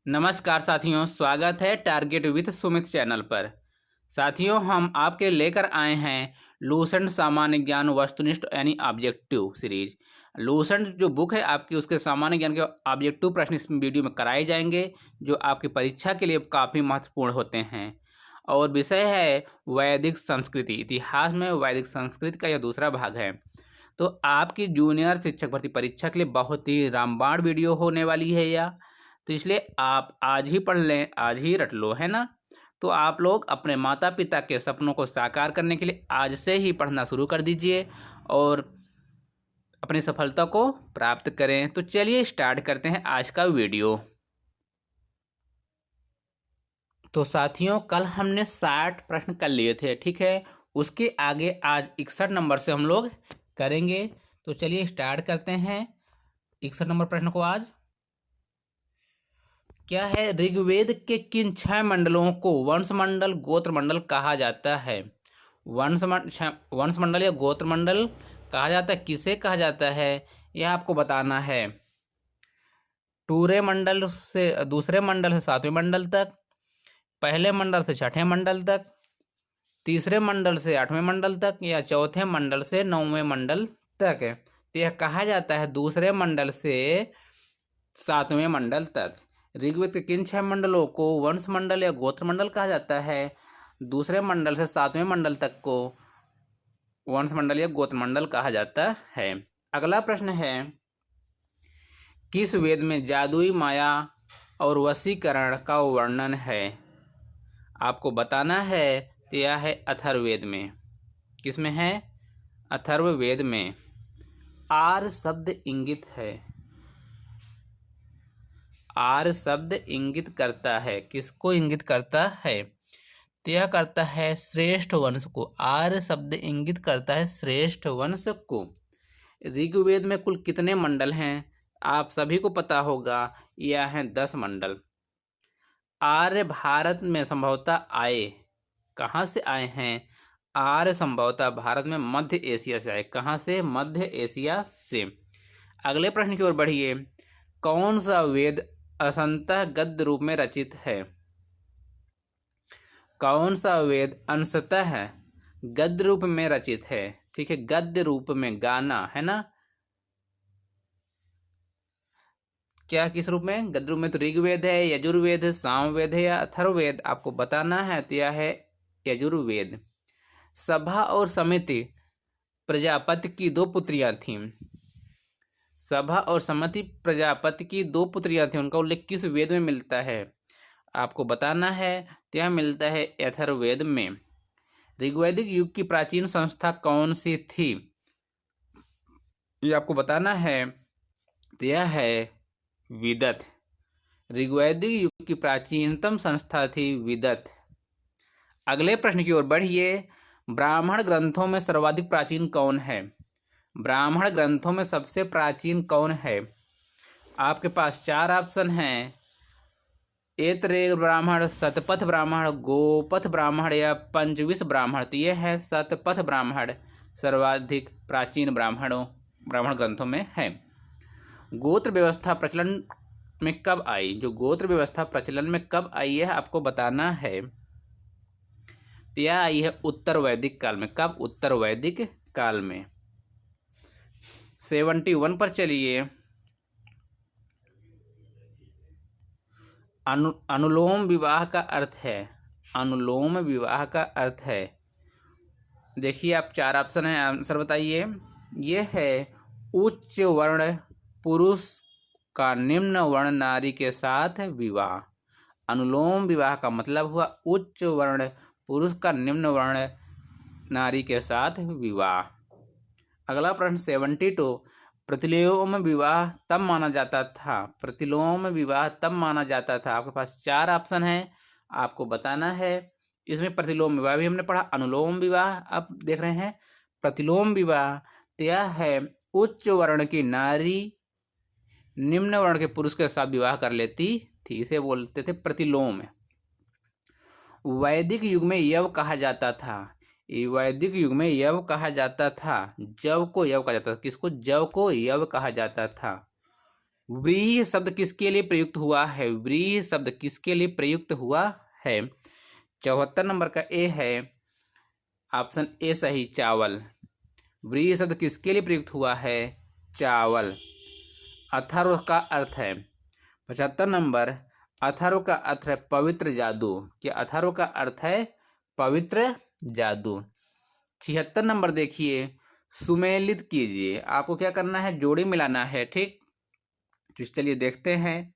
नमस्कार साथियों, स्वागत है टारगेट विद सुमित चैनल पर। साथियों, हम आपके लेकर आए हैं लूसेंट सामान्य ज्ञान वस्तुनिष्ठ यानी ऑब्जेक्टिव सीरीज। लूसेंट जो बुक है आपकी, उसके सामान्य ज्ञान के ऑब्जेक्टिव प्रश्न इस वीडियो में कराए जाएंगे जो आपकी परीक्षा के लिए काफ़ी महत्वपूर्ण होते हैं। और विषय है वैदिक संस्कृति। इतिहास में वैदिक संस्कृति का यह दूसरा भाग है। तो आपकी जूनियर शिक्षक भर्ती परीक्षा के लिए बहुत ही रामबाण वीडियो होने वाली है यह, तो इसलिए आप आज ही पढ़ लें, आज ही रट लो, है ना। तो आप लोग अपने माता पिता के सपनों को साकार करने के लिए आज से ही पढ़ना शुरू कर दीजिए और अपनी सफलता को प्राप्त करें। तो चलिए स्टार्ट करते हैं आज का वीडियो। तो साथियों, कल हमने 60 प्रश्न कर लिए थे, ठीक है। उसके आगे आज 61 नंबर से हम लोग करेंगे। तो चलिए स्टार्ट करते हैं 61 नंबर प्रश्न को। आज क्या है? ऋग्वेद के किन 6 मंडलों को वंश मंडल गोत्र मंडल कहा जाता है? वंश मंडल या गोत्र मंडल कहा जाता है, किसे कहा जाता है यह आपको बताना है। टूरे मंडल से दूसरे मंडल से 7वें मंडल तक, पहले मंडल से 6ठे मंडल तक, तीसरे मंडल से 8वें मंडल तक, या चौथे मंडल से 9वें मंडल तक। तो यह कहा जाता है दूसरे मंडल से 7वें मंडल तक। ऋग्वेद के किन 6 मंडलों को वंश मंडल या गोत्र मंडल कहा जाता है? दूसरे मंडल से 7वें मंडल तक को वंश मंडल या गोत्र मंडल कहा जाता है। अगला प्रश्न है, किस वेद में जादुई माया और वशीकरण का वर्णन है? आपको बताना है। तो यह है अथर्ववेद में। किसमें है? अथर्ववेद में। आर शब्द इंगित है। आर शब्द इंगित करता है, किसको इंगित करता है? तो यह करता है श्रेष्ठ वंश को। आर शब्द इंगित करता है श्रेष्ठ वंश को। ऋग्वेद में कुल कितने मंडल हैं? आप सभी को पता होगा, यह है 10 मंडल। आर्य भारत में संभवतः आए। कहाँ से आए हैं? आर्य संभवतः भारत में मध्य एशिया से आए। कहाँ से? मध्य एशिया से। अगले प्रश्न की ओर बढ़िए। कौन सा वेद अंशतः गद्य रूप में रचित है? कौन सा वेद अंशतः गद्य रूप में रचित है? ठीक है, गद्य रूप में, गाना, है ना। क्या किस रूप में? गद्य रूप में। तो ऋग्वेद है, यजुर्वेद है, सामवेद है या अथर्ववेद, आपको बताना है। तो यह है यजुर्वेद। सभा और समिति प्रजापति की 2 पुत्रियां थीं। सभा और समिति प्रजापति की 2 पुत्रियां थीं, उनका उल्लेख किस वेद में मिलता है? आपको बताना है। तो यह मिलता है अथर्ववेद में। ऋग्वैदिक युग की प्राचीन संस्था कौन सी थी? ये आपको बताना है। तो यह है विदत। ऋग्वैदिक युग की प्राचीनतम संस्था थी विदत। अगले प्रश्न की ओर बढ़िए। ब्राह्मण ग्रंथों में सर्वाधिक प्राचीन कौन है? ब्राह्मण ग्रंथों में सबसे प्राचीन कौन है? आपके पास 4 ऑप्शन हैं। ऐतरेय ब्राह्मण, शतपथ ब्राह्मण, गोपथ ब्राह्मण या पंचविश ब्राह्मण। तो यह है शतपथ ब्राह्मण सर्वाधिक प्राचीन ब्राह्मण ग्रंथों में है। गोत्र व्यवस्था प्रचलन में कब आई? जो गोत्र व्यवस्था प्रचलन में कब आई है आपको बताना है। तो यह आई है उत्तर वैदिक काल में। कब? उत्तर वैदिक काल में। 71 पर चलिए। अनुलोम विवाह का अर्थ है। अनुलोम विवाह का अर्थ है, देखिए आप 4 ऑप्शन है, आंसर बताइए। यह है उच्च वर्ण पुरुष का निम्न वर्ण नारी के साथ विवाह। अनुलोम विवाह का मतलब हुआ उच्च वर्ण पुरुष का निम्न वर्ण नारी के साथ विवाह। अगला प्रश्न 72। प्रतिलोम विवाह तब माना जाता था। प्रतिलोम विवाह तब माना जाता था। आपके पास 4 ऑप्शन है, आपको बताना है। इसमें प्रतिलोम विवाह भी हमने पढ़ा, अनुलोम विवाह अब देख रहे हैं। प्रतिलोम विवाह तो यह है उच्च वर्ण की नारी निम्न वर्ण के पुरुष के साथ विवाह कर लेती थी, इसे बोलते थे प्रतिलोम। वैदिक युग में यव कहा जाता था। वैदिक युग में यव कहा जाता था। जव को यव कहा जाता था। किसको? जव को यव कहा जाता था। व्रीहि शब्द किसके लिए प्रयुक्त हुआ है? व्रीहि शब्द किसके लिए प्रयुक्त हुआ है? 74 नंबर का ए है ऑप्शन ए सही, चावल। व्रीहि शब्द किसके लिए प्रयुक्त हुआ है? चावल। अथर्व का अर्थ है 75 नंबर, अथर्व का अर्थ है पवित्र जादू। क्या अथर्व का अर्थ है पवित्र जादू? 76 नंबर देखिए, सुमेलित कीजिए। आपको क्या करना है? जोड़ी मिलाना है, ठीक। तो चलिए देखते हैं।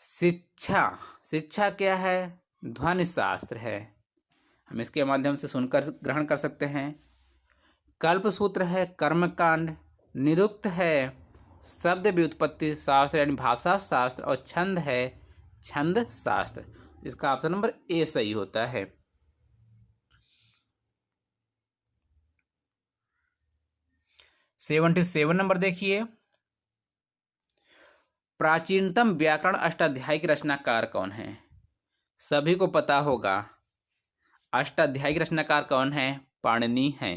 शिक्षा, शिक्षा क्या है? ध्वनि शास्त्र है। हम इसके माध्यम से सुनकर ग्रहण कर सकते हैं। कल्पसूत्र है कर्मकांड। निरुक्त है शब्द व्युत्पत्ति शास्त्र यानी भाषा शास्त्र। और छंद है छंद शास्त्र। इसका ऑप्शन नंबर ए सही होता है। सेवन नंबर देखिए, प्राचीनतम व्याकरण अष्टाध्यायी के रचनाकार कौन है? सभी को पता होगा, अष्टाध्यायी के रचनाकार कौन है? पाणिनि है।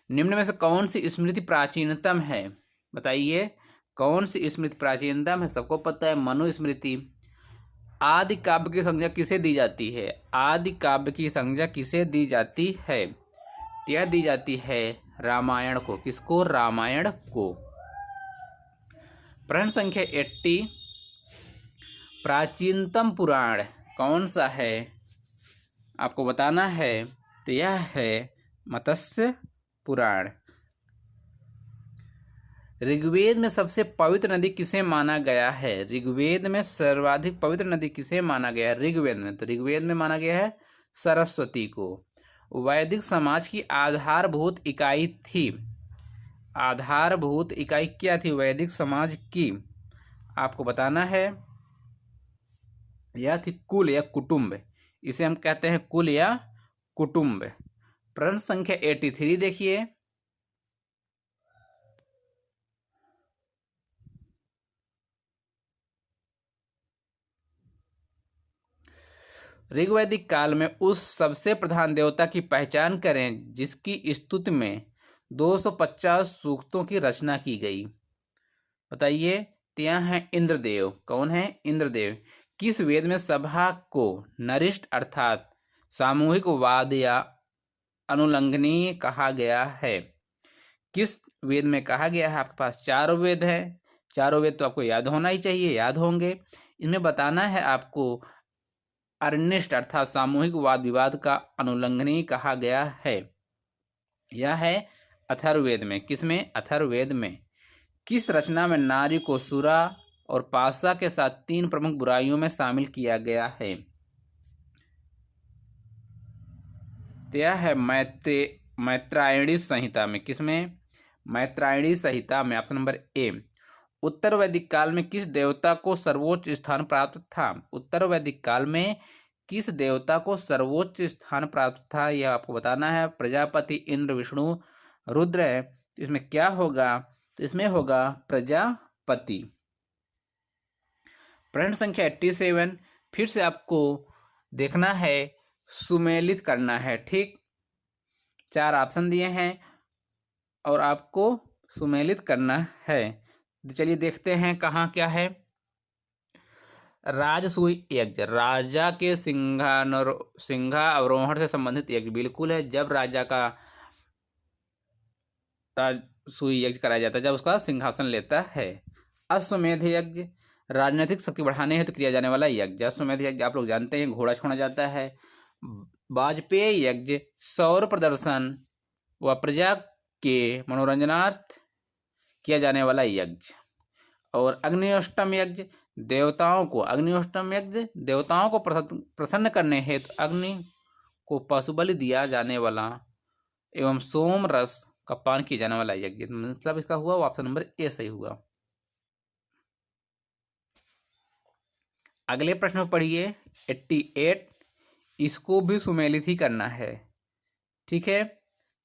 निम्न में से कौन सी स्मृति प्राचीनतम है? बताइए, कौन सी स्मृति प्राचीनतम है? सबको पता है, मनुस्मृति। आदि काव्य की संज्ञा किसे दी जाती है? आदि काव्य की संज्ञा किसे दी जाती है? यह दी जाती है रामायण को। किसको? रामायण को। प्रश्न संख्या 80, प्राचीनतम पुराण कौन सा है? आपको बताना है। तो यह है मत्स्य पुराण। ऋग्वेद में सबसे पवित्र नदी किसे माना गया है? ऋग्वेद में सर्वाधिक पवित्र नदी किसे माना गया है? ऋग्वेद में, तो ऋग्वेद में माना गया है सरस्वती को। वैदिक समाज की आधारभूत इकाई थी। आधारभूत इकाई क्या थी वैदिक समाज की? आपको बताना है। यह थी कुल या कुटुंब। इसे हम कहते हैं कुल या कुटुंब। प्रश्न संख्या 83 देखिए, ऋग्वैदिक काल में उस सबसे प्रधान देवता की पहचान करें जिसकी स्तुति में 250 सूक्तों की रचना की गई। बताइए। ત્યાં है इंद्रदेव। कौन है? इंद्रदेव। किस वेद में सभा को नरिष्ठ अर्थात सामूहिक वाद या अनुलंघनीय कहा गया है? किस वेद में कहा गया है? आपके पास चारों वेद है। चारों वेद तो आपको याद होना ही चाहिए, याद होंगे। इनमें बताना है आपको अनिष्ट अर्थात सामूहिक वाद विवाद का अनुलंघनीय कहा गया है। यह है अथर्ववेद में। किसमें? अथर्ववेद में। किस रचना में नारी को सुरा और पासा के साथ 3 प्रमुख बुराइयों में शामिल किया गया है? तो यह है मैत्रायणी संहिता में। किसमें? मैत्रायणी संहिता में। Option number A. उत्तर वैदिक काल में किस देवता को सर्वोच्च स्थान प्राप्त था? उत्तर वैदिक काल में किस देवता को सर्वोच्च स्थान प्राप्त था? यह आपको बताना है। प्रजापति, इंद्र, विष्णु, रुद्र है। तो इसमें क्या होगा? तो इसमें होगा प्रजापति। प्रश्न संख्या 87, फिर से आपको देखना है, सुमेलित करना है, ठीक। 4 ऑप्शन दिए हैं और आपको सुमेलित करना है। तो चलिए देखते हैं कहाँ क्या है। राजसूय यज्ञ, राजा के सिंहावरोहण से संबंधित यज्ञ। बिल्कुल है, जब राजा का राजसूय यज्ञ कराया जाता है, जब उसका सिंहासन लेता है। अश्वमेध यज्ञ, राजनीतिक शक्ति बढ़ाने हेतु किया जाने वाला यज्ञ। अश्वमेध यज्ञ आप लोग जानते हैं, घोड़ा छोड़ा जाता है। वाजपेयी यज्ञ, सौर प्रदर्शन व प्रजा के मनोरंजनार्थ किया जाने वाला यज्ञ। और अग्निष्टम यज्ञ, देवताओं को, अग्निष्टम यज्ञ देवताओं को प्रसन्न करने हेतु अग्नि को पशु बलि दिया जाने वाला एवं सोम रस का पान किया जाने वाला यज्ञ। मतलब इसका हुआ ऑप्शन नंबर ए सही हुआ। अगले प्रश्न में पढ़िए 88, इसको भी सुमेलित ही करना है, ठीक है।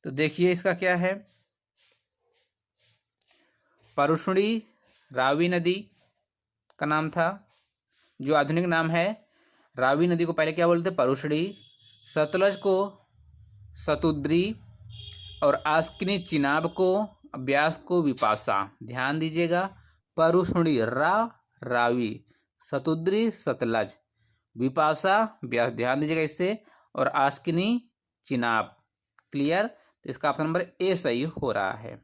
तो देखिए इसका क्या है। परुष्णी रावी नदी का नाम था, जो आधुनिक नाम है। रावी नदी को पहले क्या बोलते? परुष्णी। सतलज को सतुद्री और आस्किनी चिनाब को अभ्यास को विपाशा, ध्यान दीजिएगा। परुष्णी रा रावी, शतुद्री सतलज, विपाशा व्यास, ध्यान दीजिएगा इससे, और आस्किनी चिनाब। क्लियर? तो इसका ऑप्शन नंबर ए सही हो रहा है।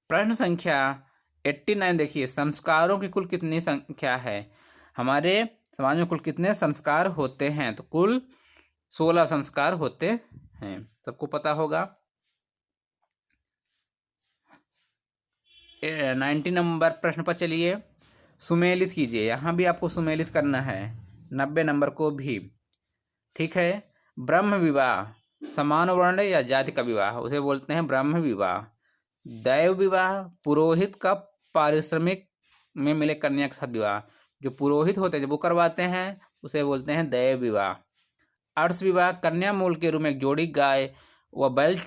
प्रश्न संख्या 89 देखिए, संस्कारों की कुल कितनी संख्या है? हमारे समाज में कुल कितने संस्कार होते हैं? तो कुल 16 संस्कार होते हैं, सबको पता होगा। 90 नंबर प्रश्न पर चलिए, सुमेलित कीजिए। यहाँ भी आपको सुमेलित करना है, 90 नंबर को भी। ठीक है। ब्रह्म विवाह समान वर्ण या जाति का विवाह, उसे बोलते हैं ब्रह्म विवाह। दैव विवाह पुरोहित का पारिश्रमिक में मिले कन्या के साथ विवाह, जो पुरोहित होते हैं जब वो करवाते हैं उसे बोलते हैं दैव विवाह। अर्श विवाह कन्या मूल के रूप में एक जोड़ी गाय व बैल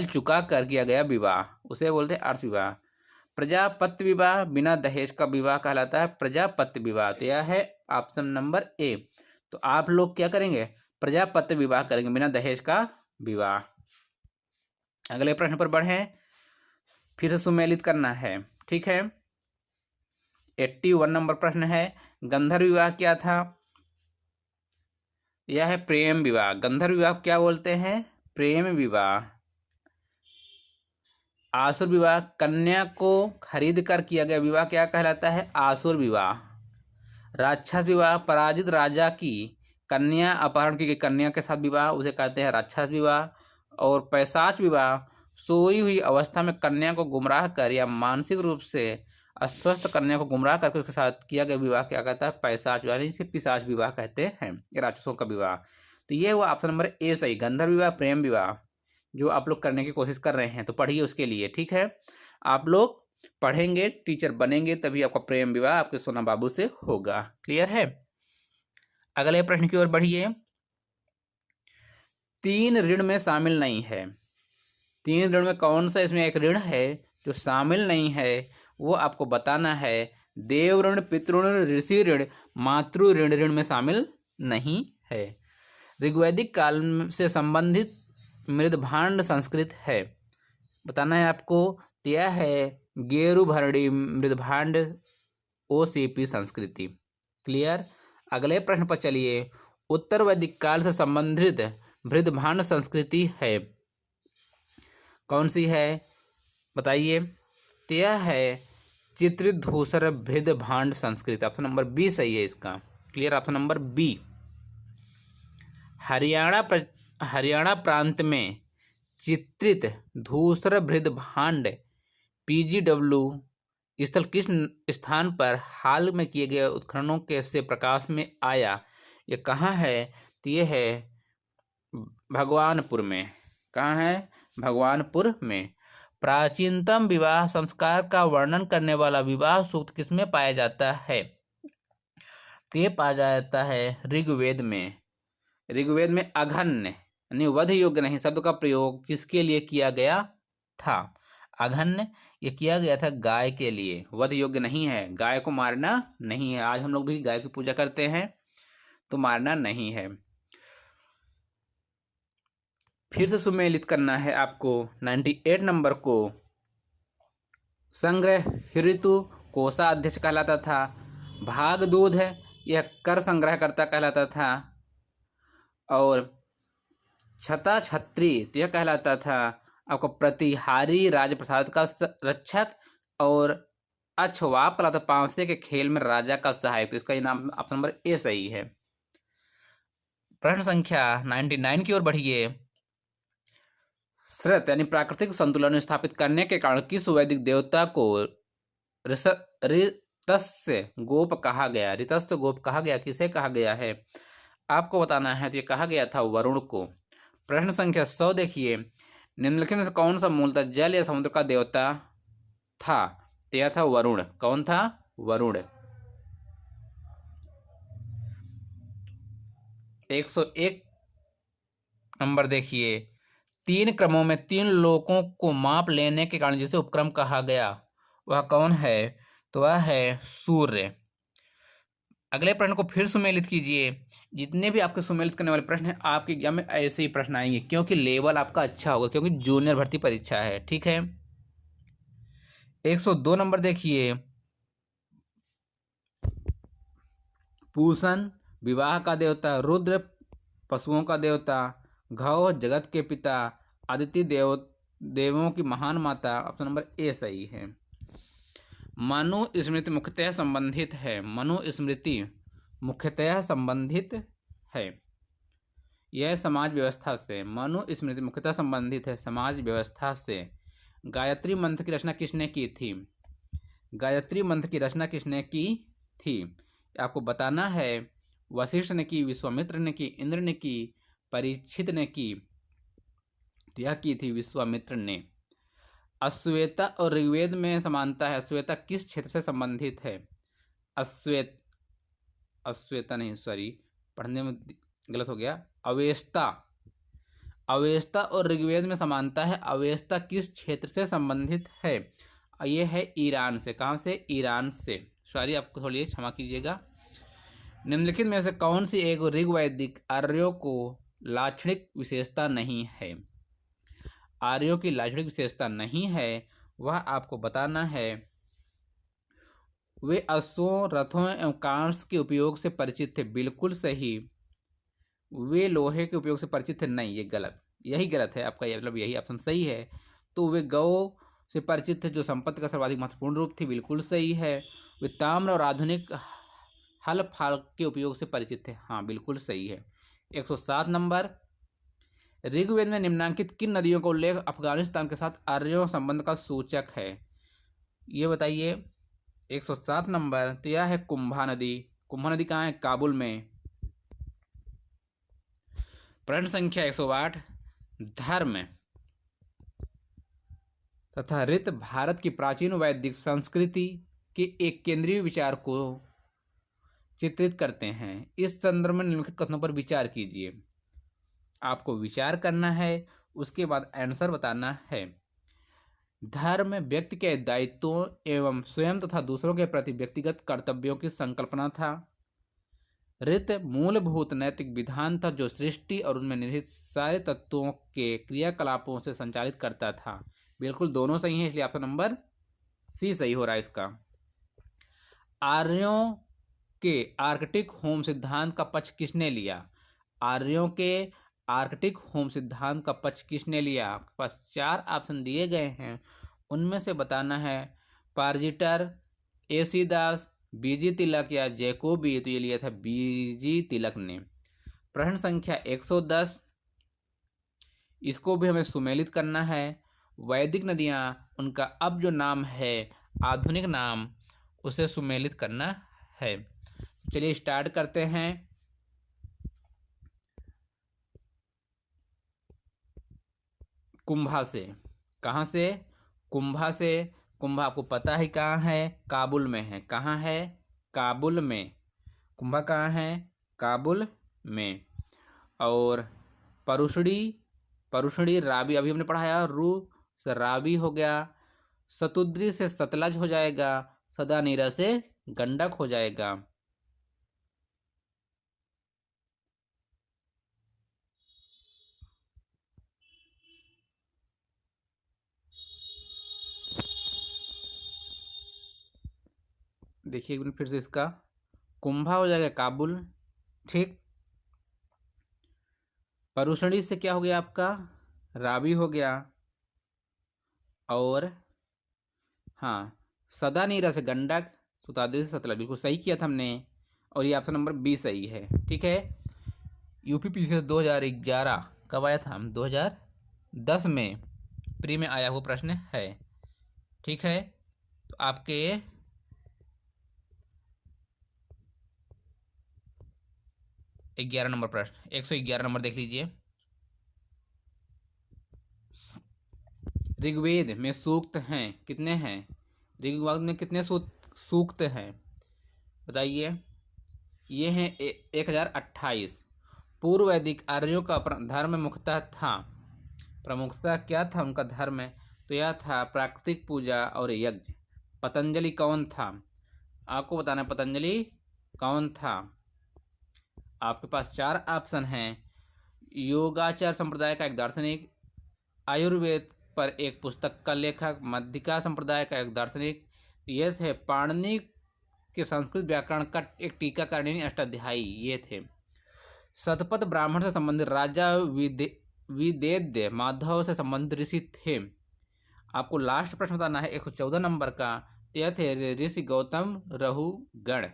चुका कर किया गया विवाह, उसे बोलते हैं अर्श विवाह। प्रजापत्य विवाह बिना दहेज का विवाह कहलाता है प्रजापत्य विवाह। तो यह है ऑप्शन नंबर ए। तो आप लोग क्या करेंगे? प्रजापत्य विवाह करेंगे, बिना दहेज का विवाह। अगले प्रश्न पर बढ़े, फिर से सुमेलित करना है। ठीक है। 81 नंबर प्रश्न है, गंधर्व विवाह क्या था? यह है प्रेम विवाह। गंधर्व विवाह क्या बोलते हैं? प्रेम विवाह। आसुर विवाह कन्या को खरीद कर किया गया विवाह क्या कहलाता है? आसुर विवाह। राक्षस विवाह पराजित राजा की कन्या अपहरण की गई कन्या के साथ विवाह, उसे कहते हैं राक्षस विवाह। और पैशाच विवाह सोई हुई अवस्था में कन्या को गुमराह कर या मानसिक रूप से अस्वस्थ कन्या को गुमराह करके उसके साथ किया गया विवाह क्या कहता है? पैशाच विवाह, इसे पिशाच विवाह कहते हैं, ये राक्षसों का विवाह। तो ये हुआ ऑप्शन नंबर ए सही, गंधर्व विवाह प्रेम विवाह, जो आप लोग करने की कोशिश कर रहे हैं। तो पढ़िए उसके लिए। ठीक है, आप लोग पढ़ेंगे, टीचर बनेंगे, तभी आपका प्रेम विवाह आपके सोना बाबू से होगा। क्लियर है? अगले प्रश्न की ओर बढ़िए। 3 ऋण में शामिल नहीं है। 3 ऋण में कौन सा इसमें एक ऋण है जो शामिल नहीं है? वो आपको बताना है। देव ऋण, पितृ ऋण, ऋषि ऋण, मातृ ऋण ऋण में शामिल नहीं है। ऋग्वैदिक काल से संबंधित मृदभांड संस्कृत है, बताना है आपको। यह है गेरुभरणी मृदभांड OCP संस्कृति। क्लियर? अगले प्रश्न पर चलिए। उत्तर वैदिक काल से संबंधित मृदभांड संस्कृति है, कौन सी है बताइए? तो यह है चित्रित धूसर मृदभांड संस्कृति, ऑप्शन नंबर बी सही है इसका। Clear? Option number B. Haryana प्रांत में चित्रित धूसर मृदभांड PGW स्थल किस स्थान पर हाल में किए गए उत्खननों के से प्रकाश में आया? ये कहाँ है? तो ये है भगवानपुर में। कहाँ है? भगवानपुर में। प्राचीनतम विवाह संस्कार का वर्णन करने वाला विवाह सूक्त किसमें पाया जाता है? तो ये पाया जाता है ऋग्वेद में। ऋग्वेद में अघन्य यानी वध योग्य नहीं शब्द का प्रयोग किसके लिए किया गया था? अघन्य ये किया गया था गाय के लिए, वध योग्य नहीं है, गाय को मारना नहीं है। आज हम लोग भी गाय की पूजा करते हैं, तो मारना नहीं है। फिर से सुमेलित करना है आपको 98 नंबर को। संग्रह ऋतु कोषाध्यक्ष कहलाता था। भाग दूध है, यह कर संग्रहकर्ता कहलाता था। और छता छत्री यह कहलाता था आपको प्रतिहारी राजप्रसाद का रक्षक। और अछवाप कहलाता पांसे के खेल में राजा का सहायक। तो इसका नाम ऑप्शन नंबर ए सही है। प्रश्न संख्या 99 की ओर बढ़िए। श्रुत यानी प्राकृतिक संतुलन स्थापित करने के कारण किस वैदिक देवता को ऋतस्य गोप कहा गया? ऋतस्य गोप कहा गया, किसे कहा गया है आपको बताना है। तो ये कहा गया था वरुण को। प्रश्न संख्या 100 देखिए। निम्नलिखित में से कौन सा मूलतः जल या समुद्र का देवता था? तो यह था वरुण। कौन था? वरुण। 101 नंबर देखिए। 3 क्रमों में 3 लोकों को माप लेने के कारण जिसे उपक्रम कहा गया वह कौन है? तो वह है सूर्य। अगले प्रश्न को फिर सुमेलित कीजिए। जितने भी आपके सुमेलित करने वाले प्रश्न हैं आपके एग्जाम में ऐसे ही प्रश्न आएंगे, क्योंकि लेवल आपका अच्छा होगा, क्योंकि जूनियर भर्ती परीक्षा है। ठीक है, 102 नंबर देखिए। पूषण विवाह का देवता, रुद्र पशुओं का देवता, घौ जगत के पिता, आदित्य देवों की महान माता। ऑप्शन नंबर ए सही है। मनुस्मृति मुख्यतः संबंधित है। मनुस्मृति मुख्यतः संबंधित है यह समाज व्यवस्था से। मनुस्मृति मुख्यतः संबंधित है समाज व्यवस्था से। गायत्री मंत्र की रचना किसने की थी? गायत्री मंत्र की रचना किसने की थी आपको बताना है। वशिष्ठ ने की, विश्वामित्र ने की, इंद्र ने की, परीक्षित ने की। यह की थी विश्वामित्र ने। अश्वेता और ऋग्वेद में समानता है। अश्वेता किस क्षेत्र से संबंधित है? अश्वेता नहीं, सॉरी, पढ़ने में गलत हो गया। अवेस्ता। अवेस्ता और ऋग्वेद में समानता है। अवेस्ता किस क्षेत्र से संबंधित है? ये है ईरान से। कहाँ से? ईरान से। सॉरी, आपको थोड़ी क्षमा कीजिएगा। निम्नलिखित में से कौन सी एक ऋग्वैदिक आर्यों को लाक्षणिक विशेषता नहीं है? आर्यों की लाक्षणिक विशेषता नहीं है, वह आपको बताना है। वे अश्वों, रथों एवं कांस के उपयोग से परिचित थे। बिल्कुल सही। वे लोहे के उपयोग से परिचित थे। नहीं, ये गलत, यही गलत है आपका, मतलब यही ऑप्शन सही है। तो वे गौ से परिचित थे, जो संपत्ति का सर्वाधिक महत्वपूर्ण रूप थी। बिल्कुल सही है। वे ताम्र और आधुनिक हल फाल के उपयोग से परिचित थे। हाँ, बिल्कुल सही है। 107 नंबर। ऋग्वेद में निम्नांकित किन नदियों का उल्लेख अफगानिस्तान के साथ आर्यों संबंध का सूचक है? ये बताइए। 107 नंबर। तो यह है कुंभा नदी। कुंभा नदी कहाँ है? काबुल में। प्रश्न संख्या 108। धर्म तथा ऋत भारत की प्राचीन वैदिक संस्कृति के एक केंद्रीय विचार को चित्रित करते हैं। इस संदर्भ में निम्नलिखित कथनों पर विचार कीजिए। आपको विचार करना है, उसके बाद आंसर बताना है। धर्म व्यक्ति के दायित्वों एवं स्वयं तथा दूसरों के प्रति व्यक्तिगत कर्तव्यों की संकल्पना था। ऋत मूलभूत नैतिक विधान था, जो सृष्टि और उनमें निहित सारे तत्वों के क्रियाकलापों से संचालित करता था। बिल्कुल दोनों सही है, इसलिए ऑप्शन नंबर सी सही हो रहा है इसका। आर्यों के आर्कटिक होम सिद्धांत का पक्ष किसने लिया? आर्यों के आर्कटिक होम सिद्धांत का पक्ष किसने लिया? आपके पास 4 ऑप्शन दिए गए हैं, उनमें से बताना है। पार्जिटर, एसी दास, बीजी तिलक या जैकोबी। तो ये लिया था बीजी तिलक ने। प्रश्न संख्या 110। इसको भी हमें सुमेलित करना है। वैदिक नदियां, उनका अब जो नाम है, आधुनिक नाम, उसे सुमेलित करना है। चलिए स्टार्ट करते हैं। कुंभा से। कहाँ से? कुंभा से। कुंभा आपको पता है कहाँ है? काबुल में है। कहाँ है? काबुल में। कुंभा कहाँ है? काबुल में। और परुषणी रावी अभी हमने पढ़ाया। रू से रावी हो गया। सतुद्री से सतलज हो जाएगा। सदानीरा से गंडक हो जाएगा। देखिए एक मिनट फिर से, इसका कुंभा हो जाएगा काबुल। ठीक। परुषणी से क्या हो गया आपका? रावी हो गया। और हाँ, सदानीरा से गंडक, सुताद्री से सतलज। बिल्कुल सही किया था हमने, और ये ऑप्शन नंबर बी सही है। ठीक है। यूपी पीसीएस 2011 कब आया था? 2010 में प्री में आया हुआ प्रश्न है। ठीक है। तो आपके 11 नंबर प्रश्न, 111 नंबर देख लीजिए। ऋग्वेद में सूक्त हैं कितने हैं? ऋग्वेद में कितने सूक्त हैं बताइए। ये हैं 1028। पूर्व वैदिक आर्यों का धर्म मुख्यतः था। प्रमुखता क्या था उनका धर्म? तो यह था प्राकृतिक पूजा और यज्ञ। पतंजलि कौन था? आपको बताना है। पतंजलि कौन था? आपके पास 4 ऑप्शन हैं। योगाचार संप्रदाय का एक दार्शनिक, आयुर्वेद पर एक पुस्तक का लेखक, मध्यिका संप्रदाय का एक दार्शनिक, ये थे पाणिनि के संस्कृत व्याकरण का एक टीकाकरणी अष्टाध्यायी, ये थे। शतपथ ब्राह्मण से संबंधित राजा विदेद्य माधव से संबंधित ऋषि थे। आपको लास्ट प्रश्न बताना है 114 नंबर का, यह थे ऋषि गौतम रहुगण।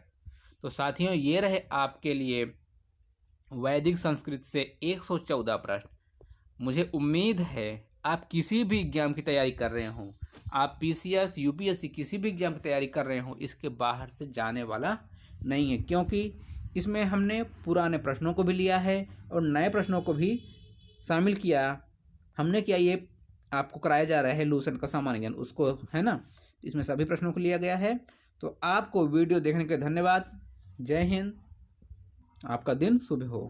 तो साथियों, ये रहे आपके लिए वैदिक संस्कृत से 114 प्रश्न। मुझे उम्मीद है आप किसी भी एग्जाम की तैयारी कर रहे हो, आप पीसीएस, यूपीएससी किसी भी एग्जाम की तैयारी कर रहे हो, इसके बाहर से जाने वाला नहीं है, क्योंकि इसमें हमने पुराने प्रश्नों को भी लिया है और नए प्रश्नों को भी शामिल किया हमने। क्या ये आपको कराया जा रहा है लूसेंट का सामान्य ज्ञान, उसको, है ना। इसमें सभी प्रश्नों को लिया गया है। तो आपको वीडियो देखने के धन्यवाद। जय हिंद, आपका दिन शुभ हो।